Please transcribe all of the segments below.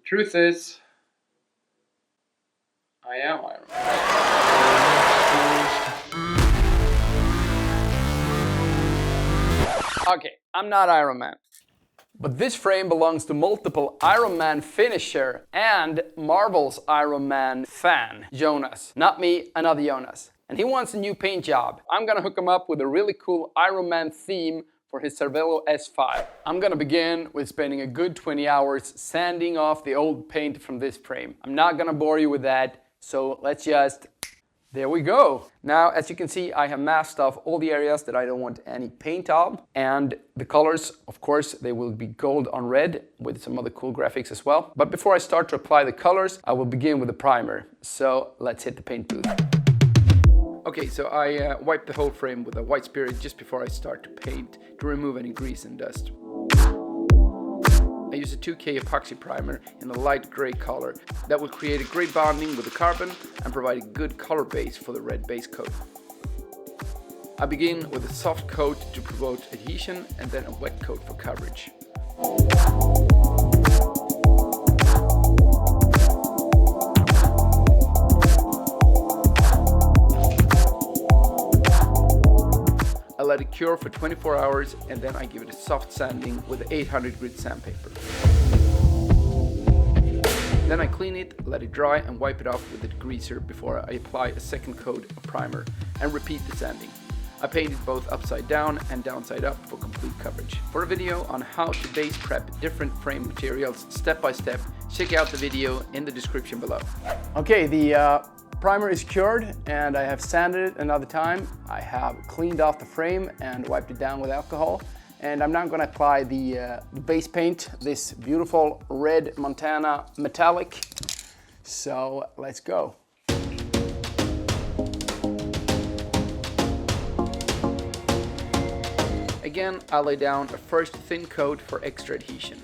Truth is, I am Iron Man. Okay, I'm not Iron Man. But this frame belongs to multiple Iron Man finisher and Marvel's Iron Man fan, Jonas. Not me, another Jonas. And he wants a new paint job. I'm gonna hook him up with a really cool Iron Man theme for his Cervelo S5. I'm gonna begin with spending a good 20 hours sanding off the old paint from this frame. I'm not gonna bore you with that, so let's just... There we go. Now, as you can see, I have masked off all the areas that I don't want any paint on. And the colors, of course, they will be gold on red with some other cool graphics as well. But before I start to apply the colors, I will begin with the primer. So let's hit the paint booth. Okay, so I wiped the whole frame with a white spirit just before I start to paint to remove any grease and dust. I use a 2K epoxy primer in a light gray color that will create a great bonding with the carbon and provide a good color base for the red base coat. I begin with a soft coat to promote adhesion and then a wet coat for coverage. I let it cure for 24 hours and then I give it a soft sanding with an 800 grit sandpaper. Then I clean it, let it dry and wipe it off with a degreaser before I apply a second coat of primer and repeat the sanding. I painted both upside down and downside up for complete coverage. For a video on how to base prep different frame materials step by step, check out the video in the description below. Okay, the primer is cured and I have sanded it another time. I have cleaned off the frame and wiped it down with alcohol. And I'm now going to apply the base paint, this beautiful red Montana metallic. So let's go. Again, I lay down a first thin coat for extra adhesion.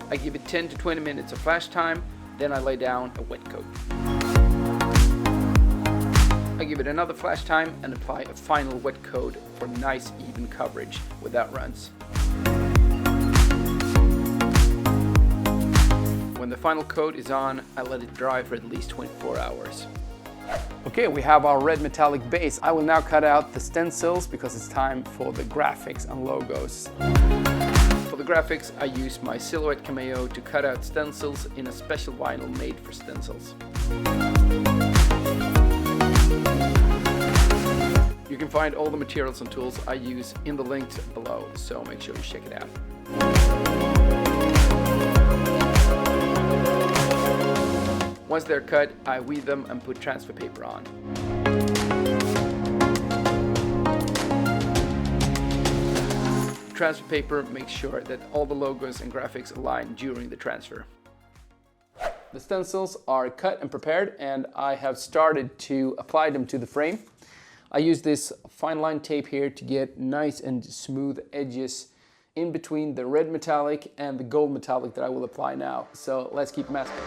I give it 10 to 20 minutes of flash time, then I lay down a wet coat. I give it another flash time and apply a final wet coat for nice even coverage without runs. When the final coat is on, I let it dry for at least 24 hours. Okay, we have our red metallic base. I will now cut out the stencils because it's time for the graphics and logos. For the graphics, I use my Silhouette Cameo to cut out stencils in a special vinyl made for stencils. You can find all the materials and tools I use in the links below, so make sure you check it out. Once they're cut, I weave them and put transfer paper on. Transfer paper makes sure that all the logos and graphics align during the transfer. The stencils are cut and prepared and I have started to apply them to the frame. I use this fine line tape here to get nice and smooth edges in between the red metallic and the gold metallic that I will apply now. So let's keep masking.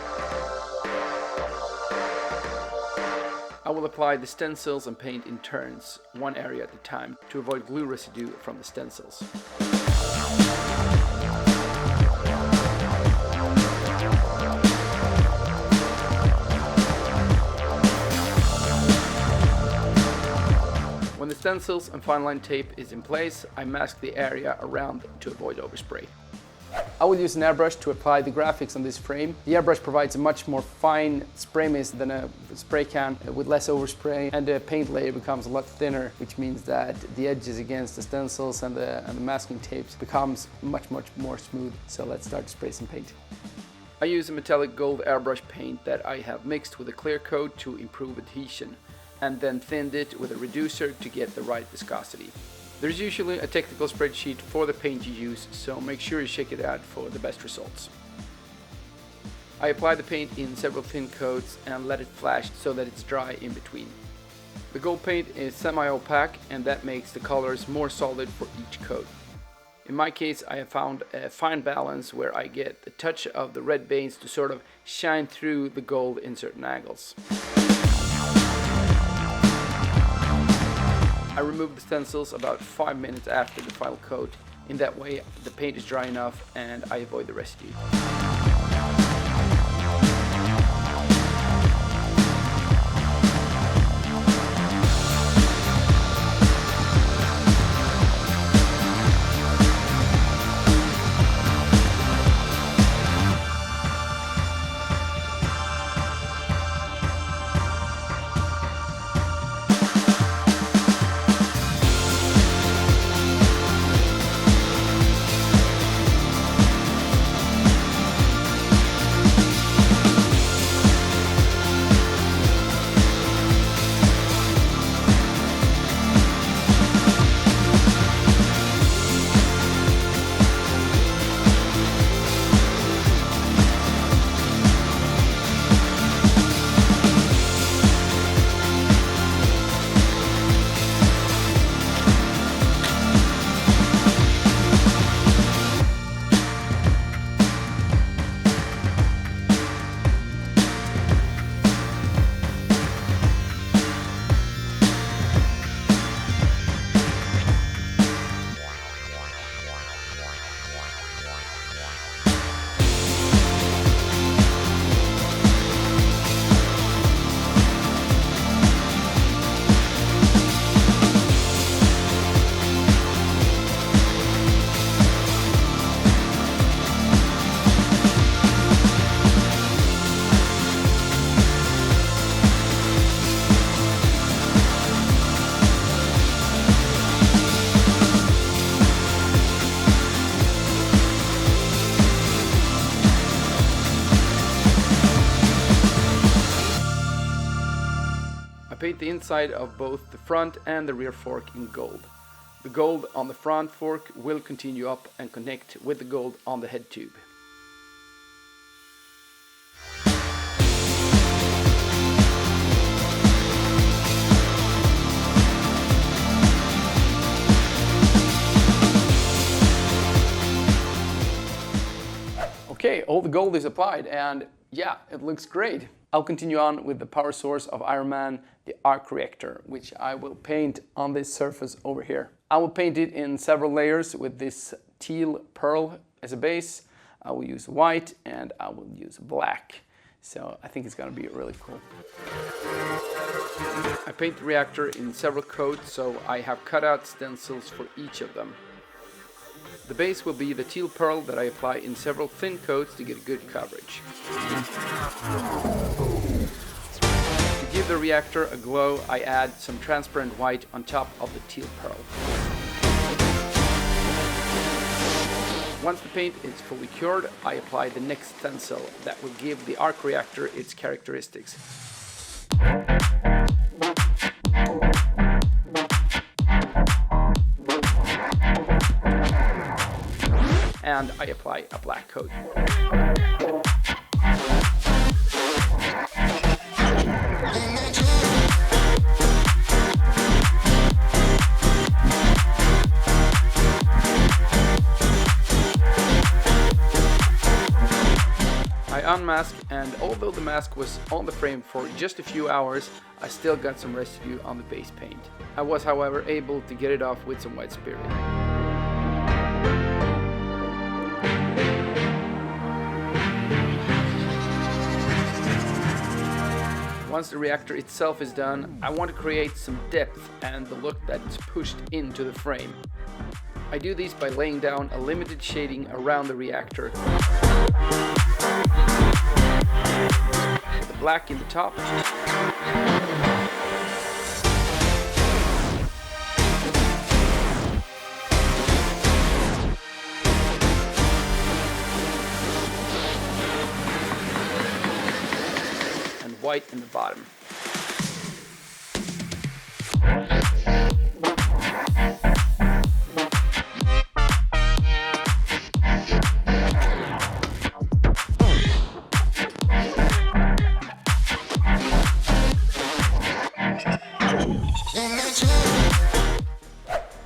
I will apply the stencils and paint in turns, one area at a time, to avoid glue residue from the stencils. When the stencils and fine line tape is in place, I mask the area around to avoid overspray. I will use an airbrush to apply the graphics on this frame. The airbrush provides a much more fine spray mist than a spray can with less overspray, and the paint layer becomes a lot thinner, which means that the edges against the stencils and the masking tapes becomes much more smooth. So let's start to spray some paint. I use a metallic gold airbrush paint that I have mixed with a clear coat to improve adhesion, and then thinned it with a reducer to get the right viscosity. There's usually a technical spreadsheet for the paint you use, so make sure you check it out for the best results. I apply the paint in several thin coats and let it flash so that it's dry in between. The gold paint is semi-opaque and that makes the colors more solid for each coat. In my case, I have found a fine balance where I get the touch of the red veins to sort of shine through the gold in certain angles. remove the stencils about 5 minutes after the final coat. In that way the paint is dry enough and I avoid the residue. I paint the inside of both the front and the rear fork in gold. The gold on the front fork will continue up and connect with the gold on the head tube. Okay, all the gold is applied and yeah, it looks great. I'll continue on with the power source of Iron Man, the arc reactor, which I will paint on this surface over here. I will paint it in several layers with this teal pearl as a base. I will use white and I will use black. So I think it's gonna be really cool. I paint the reactor in several coats, so I have cut out stencils for each of them. The base will be the teal pearl that I apply in several thin coats to get good coverage. To give the reactor a glow, I add some transparent white on top of the teal pearl. Once the paint is fully cured, I apply the next stencil that will give the arc reactor its characteristics. And I apply a black coat. I unmask, and although the mask was on the frame for just a few hours, I still got some residue on the base paint. I was, however, able to get it off with some white spirit. Once the reactor itself is done, I want to create some depth and the look that is pushed into the frame. I do this by laying down a limited shading around the reactor. With the black in the top. White in the bottom.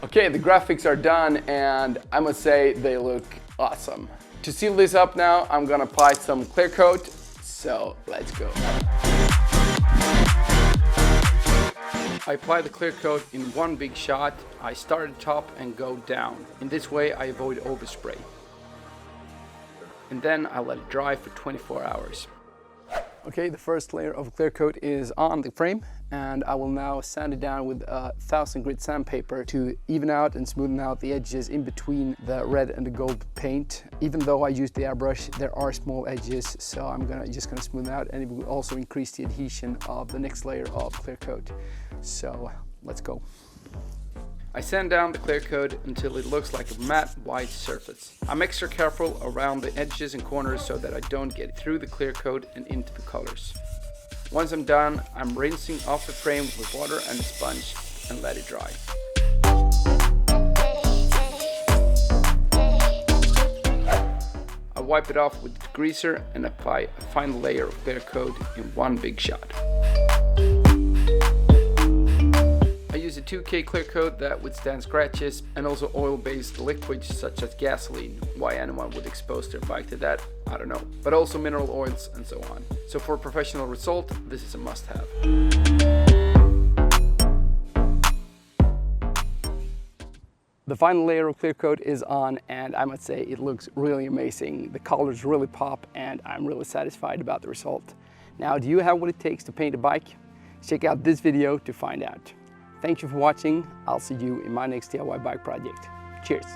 Okay, the graphics are done and I must say they look awesome. To seal this up now, I'm gonna apply some clear coat, so let's go. I apply the clear coat in one big shot. I start at the top and go down. In this way I avoid overspray. And then I let it dry for 24 hours. Okay, the first layer of clear coat is on the frame, and I will now sand it down with a 1000 grit sandpaper to even out and smoothen out the edges in between the red and the gold paint. Even though I used the airbrush, there are small edges, so I'm just gonna smoothen out, and it will also increase the adhesion of the next layer of clear coat. So let's go. I sand down the clear coat until it looks like a matte white surface. I'm extra careful around the edges and corners so that I don't get through the clear coat and into the colors. Once I'm done, I'm rinsing off the frame with water and a sponge and let it dry. I wipe it off with the degreaser and apply a final layer of clear coat in one big shot. I use a 2K clear coat that withstands scratches, and also oil-based liquids such as gasoline. Why anyone would expose their bike to that, I don't know. But also mineral oils and so on. So for a professional result, this is a must-have. The final layer of clear coat is on, and I must say it looks really amazing. The colors really pop, and I'm really satisfied about the result. Now, do you have what it takes to paint a bike? Check out this video to find out. Thank you for watching. I'll see you in my next DIY bike project. Cheers.